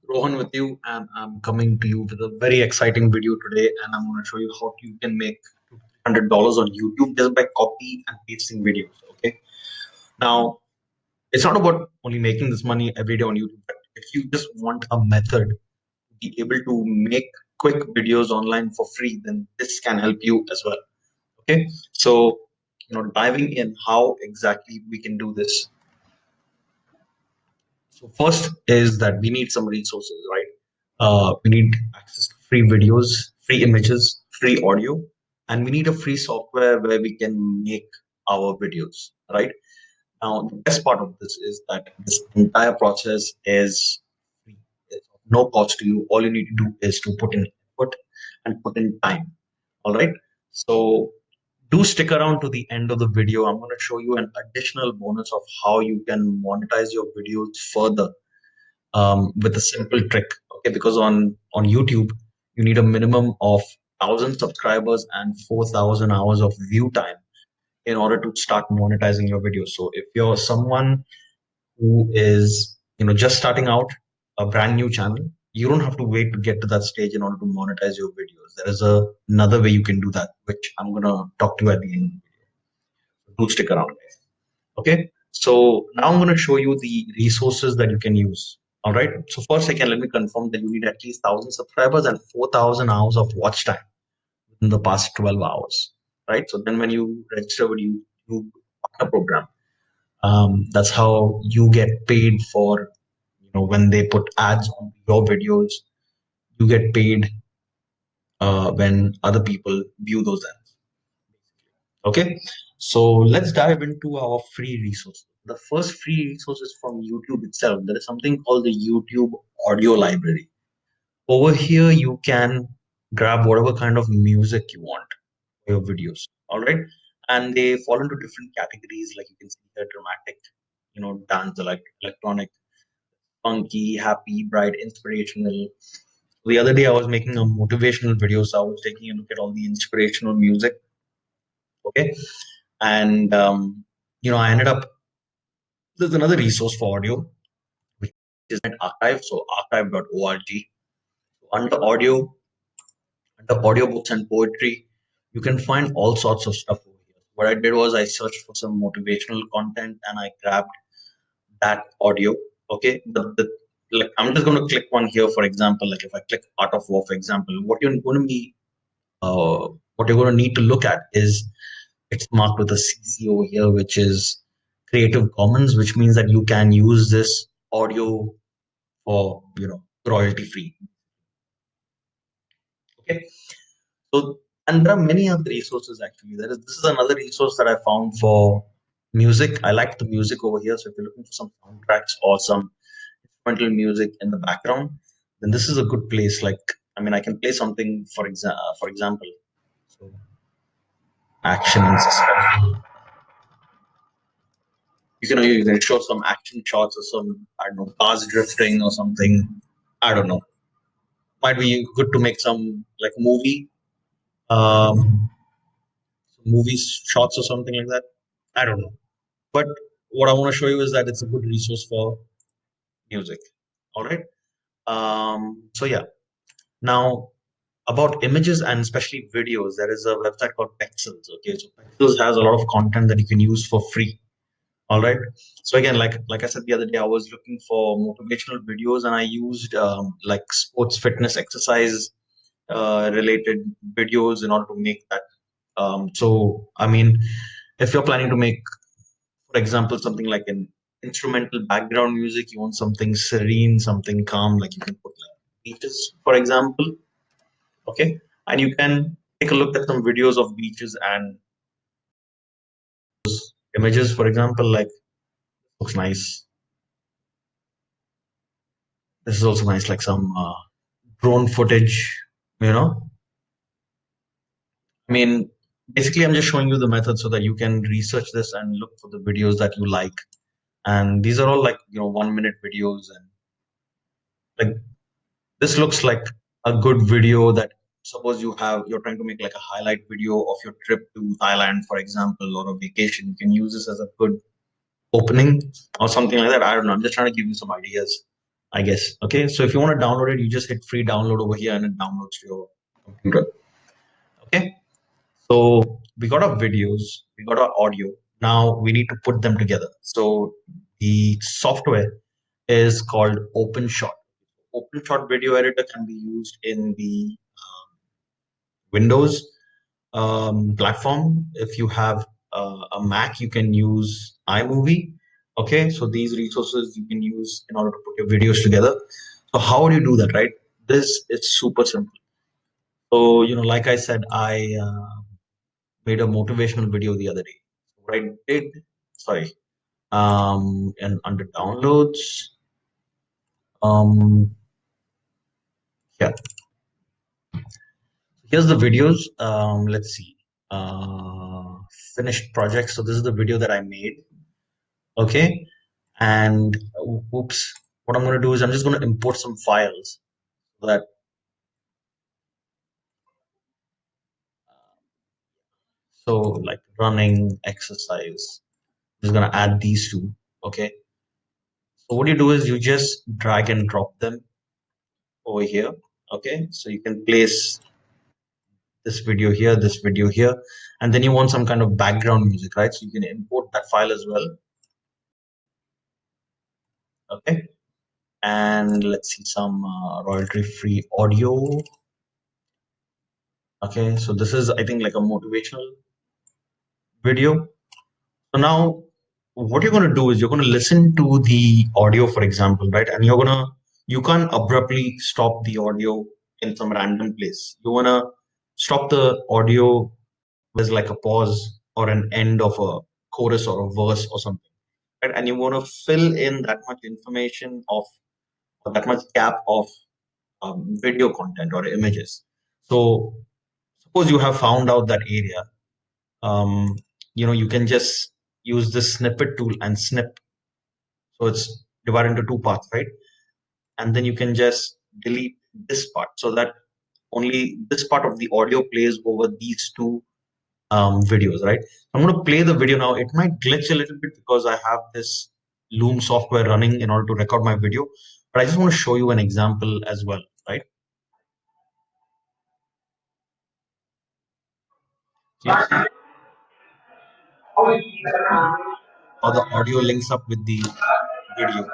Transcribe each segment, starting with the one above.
Rohan with you, and I'm coming to you with a very exciting video today. And I'm going to show you how you can make $100 on YouTube just by copy and pasting videos. Okay. Now, it's not about only making this money every day on YouTube, but if you just want a method to be able to make quick videos online for free, then this can help you as well. Okay. So, diving in how exactly we can do this. So first is that we need some resources, right? We need access to free videos, free images, free audio, and we need a free software where we can make our videos, right? Now, the best part of this is that this entire process is free. It's of no cost to you. All you need to do is to put in effort and put in time. All right. So do stick around to the end of the video. I'm going to show you an additional bonus of how you can monetize your videos further with a simple trick. Okay, because on YouTube you need a minimum of 1,000 subscribers and 4,000 hours of view time in order to start monetizing your videos. So if you're someone who is just starting out a brand new channel, you don't have to wait to get to that stage in order to monetize your videos. There is another way you can do that, which I'm gonna talk to you at the end. Do stick around, guys. Okay, so now I'm going to show you the resources that you can use. All right, so first again, let me confirm that you need at least 1,000 subscribers and 4,000 hours of watch time in the past 12 hours, right? So then when you register with YouTube partner program, that's how you get paid for, when they put ads on your videos, you get paid when other people view those ads. Okay, so let's dive into our free resources. The first free resource is from YouTube itself. There is something called the YouTube audio library. Over here, you can grab whatever kind of music you want for your videos. All right, and they fall into different categories, like you can see here: dramatic, dance, like electronic, funky, happy, bright, inspirational. The other day, I was making a motivational video, so I was taking a look at all the inspirational music. Okay, and I ended up there's another resource for audio, which is an archive, so archive.org. So under audiobooks and poetry, you can find all sorts of stuff over here. What I did was I searched for some motivational content and I grabbed that audio. Okay, like I'm just going to click one here, for example. Like if I click Art of War, for example, what you're going to need to look at is it's marked with a CC over here, which is Creative Commons, which means that you can use this audio for royalty free. Okay, so and there are many other resources actually. This is another resource that I found for music. I like the music over here, so if you're looking for some soundtracks or some instrumental music in the background, then this is a good place. Like I mean, I can play something for example, so action and suspense. You can show some action shots or some, I don't know, cars drifting or something. I don't know. Might be good to make some like um movie shots or something like that. I don't know. But what I want to show you is that it's a good resource for music. All right. So yeah. Now about images and especially videos, there is a website called Pexels. Okay, so Pexels has a lot of content that you can use for free. All right. So again, like I said the other day, I was looking for motivational videos, and I used like sports, fitness, exercise related videos in order to make that. So I mean, if you're planning to make, for example, something like an instrumental background music, you want something serene, something calm, like you can put like beaches, for example. Okay, and you can take a look at some videos of beaches and images, for example, like looks nice. This is also nice, like some drone footage, you know. I mean, basically, I'm just showing you the method so that you can research this and look for the videos that you like. And these are all like, 1 minute videos. And like, this looks like a good video that suppose you're trying to make like a highlight video of your trip to Thailand, for example, or a vacation. You can use this as a good opening or something like that. I don't know. I'm just trying to give you some ideas. I guess. Okay, so if you want to download it, you just hit free download over here and it downloads to your computer. Okay, so we got our videos, we got our audio. Now we need to put them together. So the software is called OpenShot. OpenShot video editor can be used in the Windows platform. If you have a Mac, you can use iMovie. Okay, so these resources you can use in order to put your videos together. So how do you do that, right? This is super simple. So like I said, I made a motivational video the other day. What I did, sorry, and under downloads, um, yeah, here's the videos. Let's see, uh, finished project. So this is the video that I made. Okay, and oops, what I'm going to do is I'm just going to import some files so that so like running exercise. I'm just going to add these two. Okay, so what you do is you just drag and drop them over here. Okay, so you can place this video here, and then you want some kind of background music, right? So you can import that file as well. Okay, and let's see some royalty-free audio. Okay, so this is I think like a motivational video. So now what you're going to do is you're going to listen to the audio, for example, right? And you can't abruptly stop the audio in some random place. You want to stop the audio with like a pause or an end of a chorus or a verse or something, right? And you want to fill in that much information of or that much gap of video content or images. So suppose you have found out that area, um, you can just use this snippet tool and snip. So it's divided into two parts, right? And then you can just delete this part so that only this part of the audio plays over these two videos, right? I'm going to play the video now. It might glitch a little bit because I have this Loom software running in order to record my video, but I just want to show you an example as well, right? So you see how the audio links up with the video.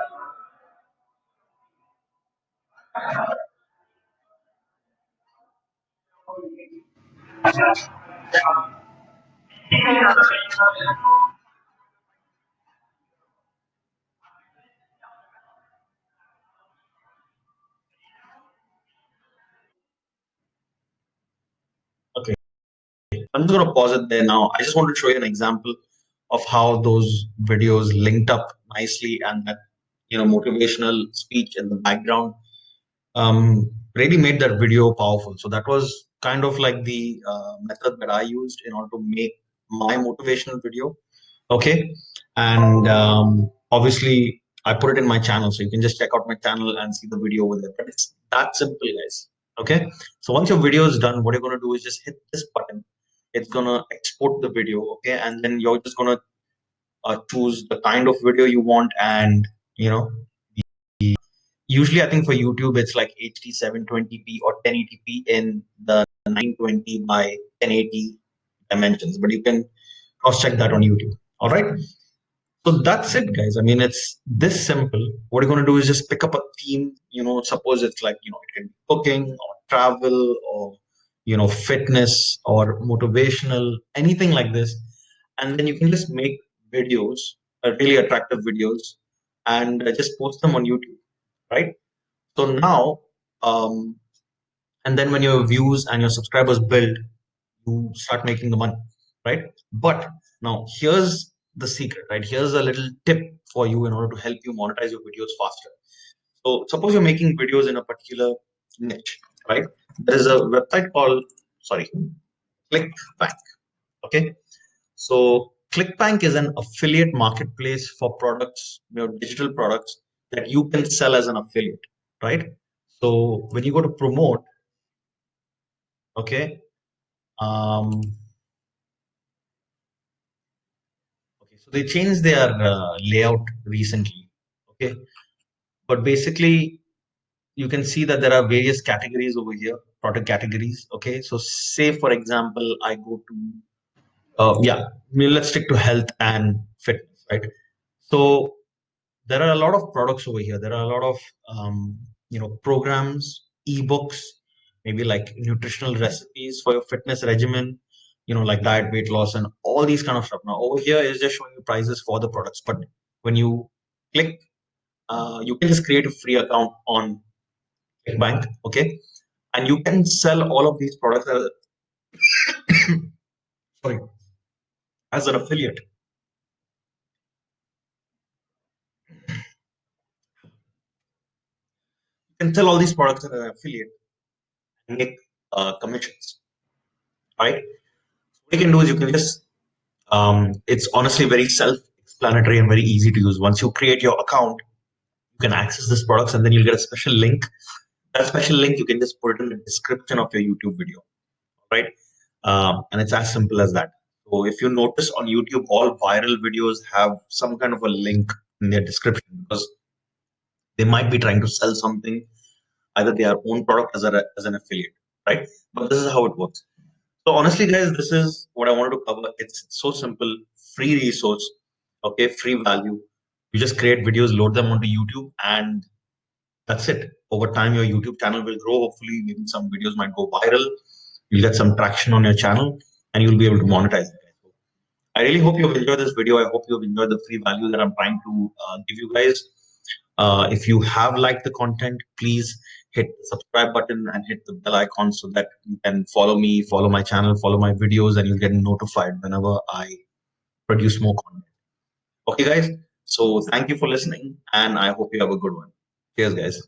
Okay, I'm just going to pause it there now. I just want to show you an example of how those videos linked up nicely and that motivational speech in the background really made that video powerful. So that was kind of like the method that I used in order to make my motivational video. Okay, and obviously I put it in my channel, so you can just check out my channel and see the video with it. But it's that simple, guys. Okay, so once your video is done, what you're going to do is just hit this button. It's gonna export the video. Okay, and then you're just gonna choose the kind of video you want, and you know usually I think for YouTube it's like HD 720p or 1080p in the 920 by 1080 dimensions, but you can cross check that on YouTube. All right. So that's it, guys. I mean, it's this simple. What you're going to do is just pick up a theme. Suppose it's like, it can be cooking or travel or, fitness or motivational, anything like this. And then you can just make videos, really attractive videos, and just post them on YouTube, right? So now, um, and then when your views and your subscribers build, you start making the money, right? But now here's the secret, right? Here's a little tip for you in order to help you monetize your videos faster. So suppose you're making videos in a particular niche, right? There is a website called, sorry, ClickBank. Okay. So ClickBank is an affiliate marketplace for products, digital products that you can sell as an affiliate, right? So when you go to promote, okay, um, okay, so they changed their layout recently. Okay, but basically you can see that there are various categories over here, product categories. Okay, so say for example, I go to yeah, let's stick to health and fitness, right? So there are a lot of products over here. There are a lot of programs, ebooks, maybe like nutritional recipes for your fitness regimen, like diet, weight loss, and all these kind of stuff. Now over here is just showing you prices for the products, but when you click, you can just create a free account on ClickBank, okay, and you can sell all of these products sorry, as an affiliate. You can sell all these products as an affiliate and make commissions, right? What you can do is you can just it's honestly very self-explanatory and very easy to use. Once you create your account, you can access these products, and then you'll get a special link. That special link you can just put it in the description of your YouTube video, right? And it's as simple as that. So if you notice on YouTube, all viral videos have some kind of a link in their description because they might be trying to sell something, either their own product as an affiliate, right? But this is how it works. So honestly, guys, this is what I wanted to cover. It's so simple, free resource, okay, free value. You just create videos, load them onto YouTube, and that's it. Over time, your YouTube channel will grow. Hopefully, maybe some videos might go viral. You'll get some traction on your channel, and you'll be able to monetize it. I really hope you've enjoyed this video. I hope you've enjoyed the free value that I'm trying to give you guys. If you have liked the content, please hit the subscribe button and hit the bell icon so that you can follow me, follow my channel, follow my videos, and you'll get notified whenever I produce more content. Okay, guys. So thank you for listening, and I hope you have a good one. Cheers, guys.